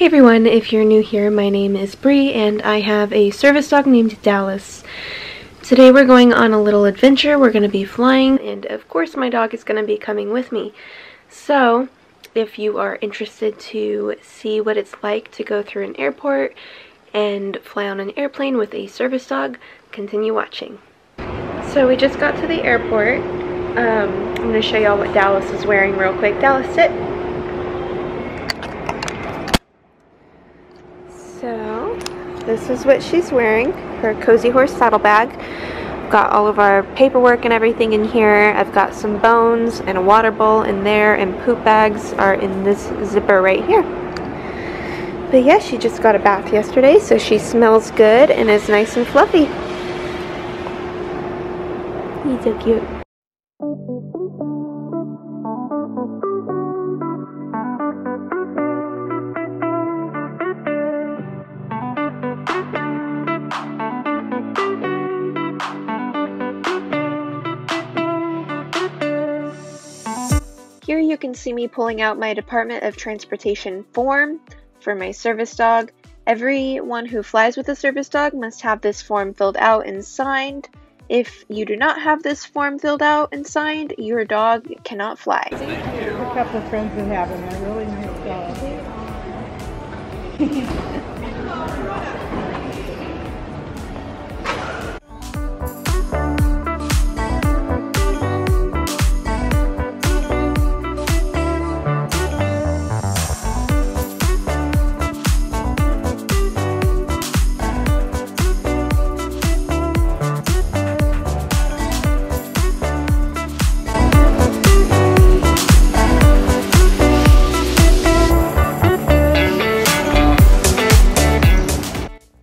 Hey everyone, if you're new here, my name is Bree and I have a service dog named Dallas. Today we're going on a little adventure. We're going to be flying and of course my dog is going to be coming with me. So if you are interested to see what it's like to go through an airport and fly on an airplane with a service dog, continue watching. So we just got to the airport. I'm going to show y'all what Dallas is wearing real quick. Dallas, sit. So, this is what she's wearing, her Cozy Horse saddlebag. I've got all of our paperwork and everything in here. I've got some bones and a water bowl in there, and poop bags are in this zipper right here. But yeah, she just got a bath yesterday, so she smells good and is nice and fluffy. He's so cute. Here you can see me pulling out my Department of Transportation form for my service dog. Everyone who flies with a service dog must have this form filled out and signed. If you do not have this form filled out and signed, your dog cannot fly. A couple of friends that have them. They're really nice dogs.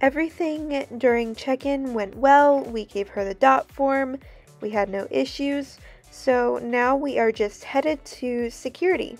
Everything during check-in went well. We gave her the DOT form. We had no issues. So now we are just headed to security.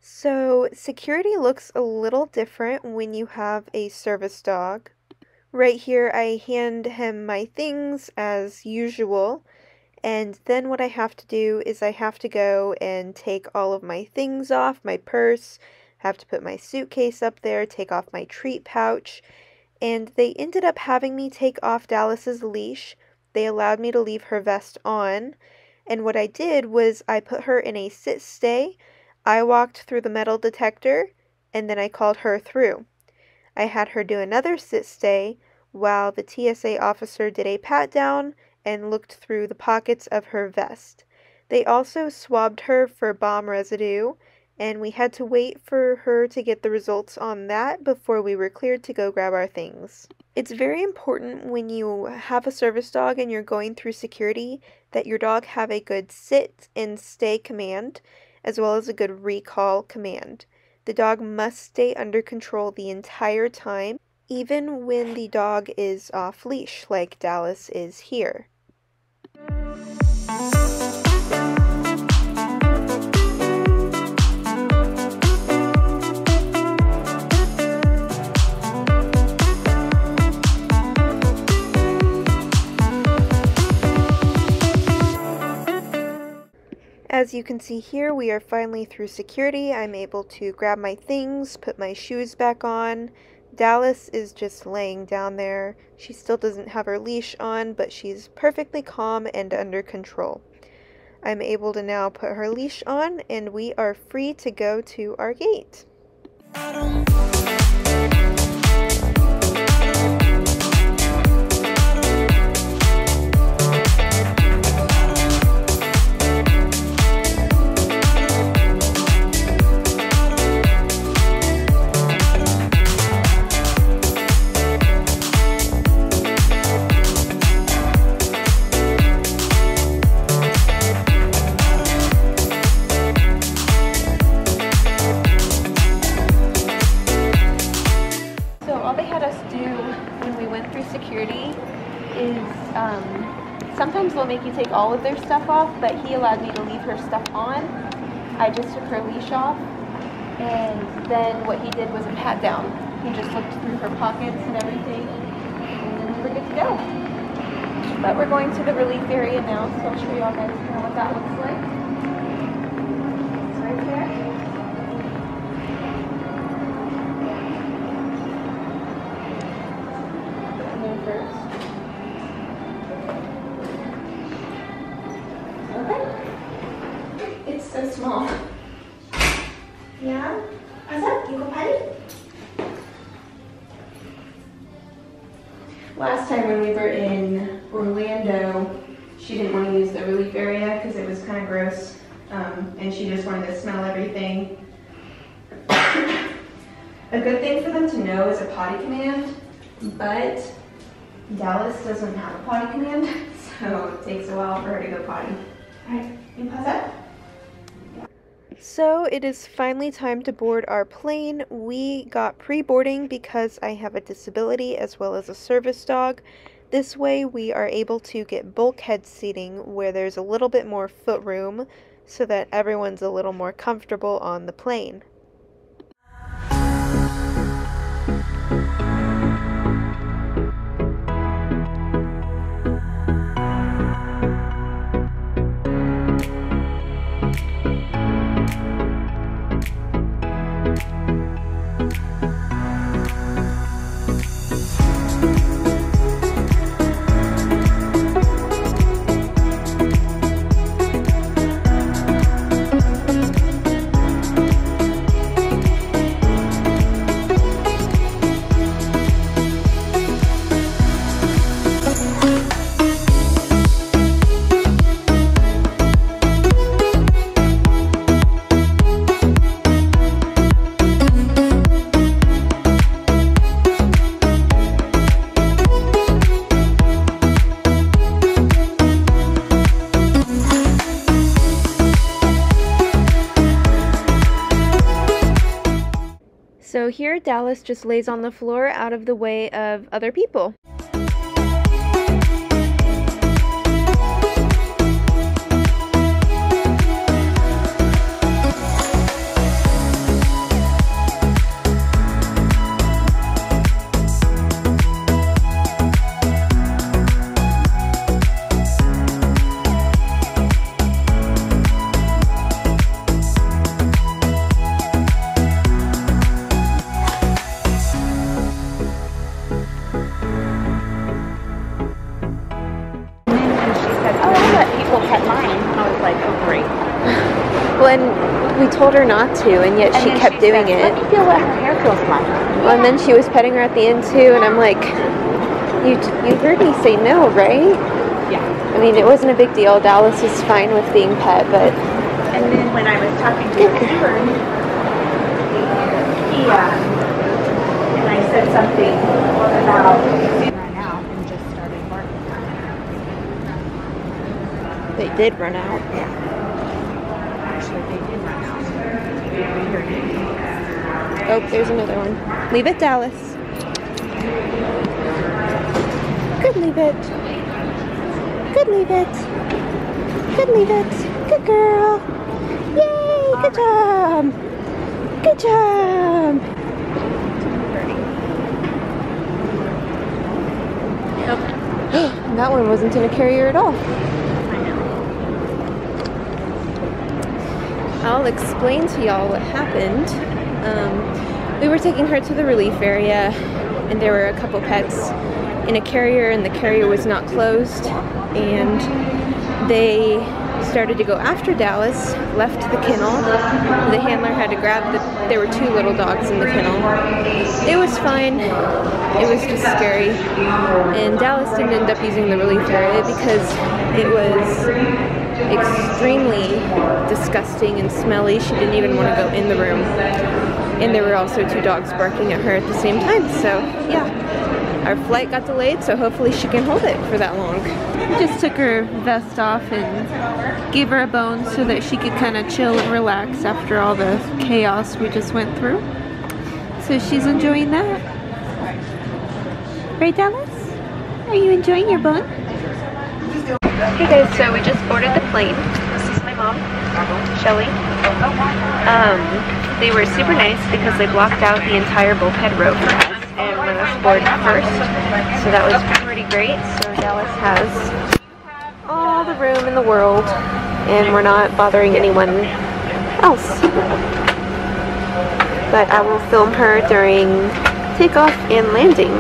So security looks a little different when you have a service dog. Right here I hand him my things as usual, and then what I have to do is I have to go and take all of my things off, my purse, have to put my suitcase up there, take off my treat pouch, and they ended up having me take off Dallas's leash. They allowed me to leave her vest on, and what I did was I put her in a sit-stay. I walked through the metal detector, and then I called her through. I had her do another sit-stay while the TSA officer did a pat-down and looked through the pockets of her vest. They also swabbed her for bomb residue, and we had to wait for her to get the results on that before we were cleared to go grab our things. It's very important when you have a service dog and you're going through security that your dog have a good sit and stay command, as well as a good recall command. The dog must stay under control the entire time, even when the dog is off leash, like Dallas is here. As you can see here, we are finally through security. I'm able to grab my things, put my shoes back on. Dallas is just laying down there. She still doesn't have her leash on, but she's perfectly calm and under control. I'm able to now put her leash on, and we are free to go to our gate. security is sometimes they'll make you take all of their stuff off, but he allowed me to leave her stuff on. I just took her leash off, and then what he did was a pat down. He just looked through her pockets and everything, and then we were good to go. But we're going to the relief area now, so I'll show you all guys kind of what that looks like. It's right there. First. Okay. It's so small. Yeah? What's up? You go potty? Last time when we were in Orlando, she didn't want to use the relief area because it was kind of gross, and she just wanted to smell everything. A good thing for them to know is a potty command, but Dallas doesn't have a potty command, so it takes a while for her to go potty. Alright, you pause up? So it is finally time to board our plane. We got pre-boarding because I have a disability as well as a service dog. This way we are able to get bulkhead seating where there's a little bit more foot room so that everyone's a little more comfortable on the plane. So here Dallas just lays on the floor out of the way of other people. When we told her not to, and yet she kept doing it. Let me feel what her hair feels like. Well, and then she was petting her at the end too, and I'm like, you heard me say no, right? Yeah. I mean, it wasn't a big deal. Dallas was fine with being pet, but... And then when I was talking to the steward, and I said something about run out and just started barking. They did run out. Yeah. Actually, they did run out. Oh, there's another one. Leave it, Dallas. Good, leave it. Good, leave it. Good, leave it. Good girl. Yay, good job. Good job. Yep. That one wasn't in a carrier at all. I'll explain to y'all what happened. We were taking her to the relief area, and there were a couple pets in a carrier, and the carrier was not closed, and they started to go after Dallas, left the kennel. The handler had to grab there were two little dogs in the kennel. It was fine. It was just scary. And Dallas didn't end up using the relief area because it was extremely disgusting and smelly. She didn't even want to go in the room. And there were also two dogs barking at her at the same time. So yeah, our flight got delayed, so hopefully she can hold it for that long. Just took her vest off and gave her a bone so that she could kind of chill and relax after all the chaos we just went through. So she's enjoying that. Right, Dallas? Are you enjoying your bun? Hey guys, so we just boarded the plane. This is my mom, Shelly. They were super nice because they blocked out the entire bulkhead row for us and let us board first. So that was pretty great. So Dallas has all the room in the world and we're not bothering anyone else. But I will film her during takeoff and landing.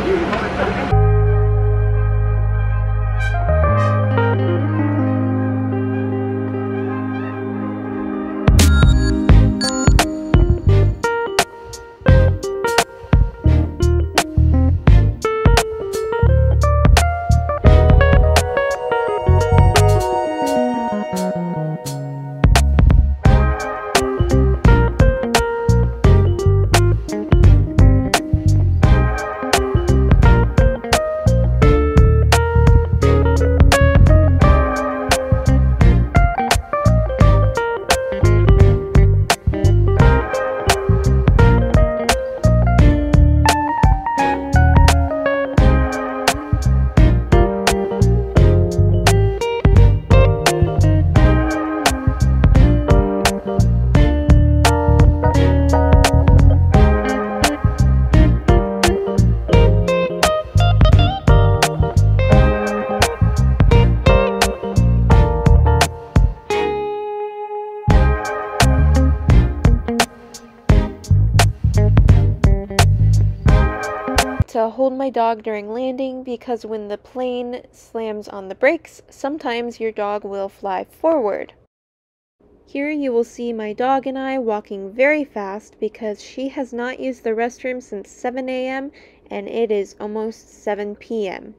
To hold my dog during landing because when the plane slams on the brakes, sometimes your dog will fly forward. Here you will see my dog and I walking very fast because she has not used the restroom since 7 a.m. and it is almost 7 p.m.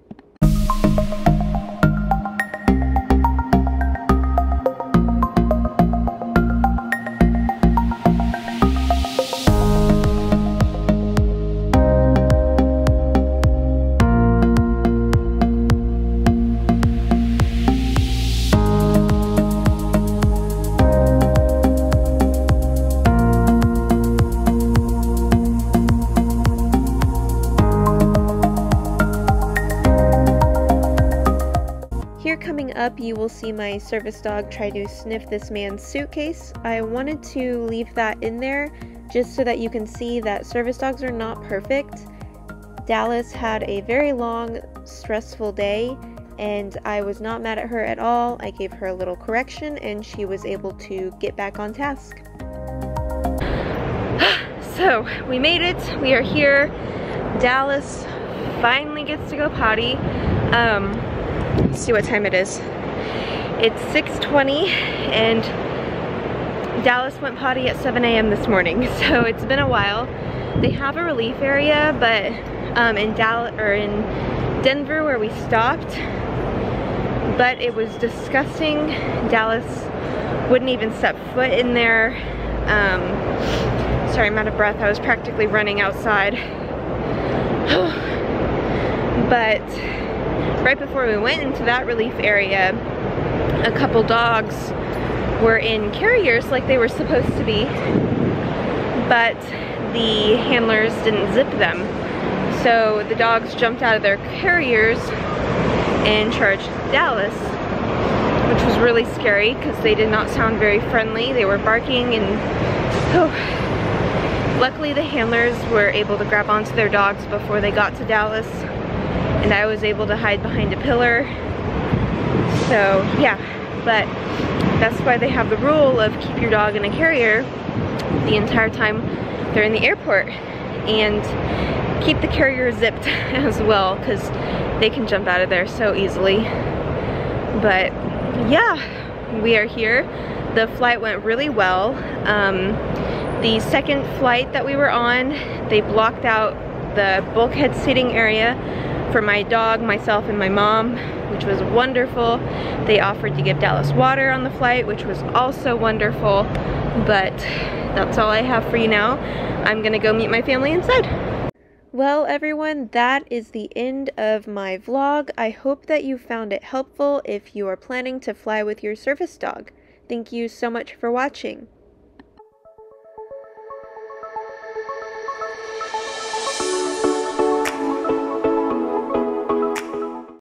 Here coming up, you will see my service dog try to sniff this man's suitcase. I wanted to leave that in there just so that you can see that service dogs are not perfect. Dallas had a very long, stressful day, and I was not mad at her at all. I gave her a little correction, and she was able to get back on task. So, we made it. We are here. Dallas finally gets to go potty. Let's see what time it is. It's 6:20 and Dallas went potty at 7 a.m. this morning, so it's been a while. They have a relief area, but in Denver where we stopped, but it was disgusting. Dallas wouldn't even step foot in there. Sorry, I'm out of breath. I was practically running outside. But right before we went into that relief area, a couple dogs were in carriers like they were supposed to be, but the handlers didn't zip them. So the dogs jumped out of their carriers and charged Dallas, which was really scary because they did not sound very friendly. They were barking and luckily the handlers were able to grab onto their dogs before they got to Dallas, and I was able to hide behind a pillar. So yeah, but that's why they have the rule of keep your dog in a carrier the entire time they're in the airport, and keep the carrier zipped as well because they can jump out of there so easily. But yeah, we are here. The flight went really well. The second flight that we were on, they blocked out the bulkhead seating area for my dog, myself, and my mom, which was wonderful. They offered to give Dallas water on the flight, which was also wonderful. But that's all I have for you now. I'm gonna go meet my family inside. Well, everyone, that is the end of my vlog. I hope that you found it helpful if you are planning to fly with your service dog. Thank you so much for watching.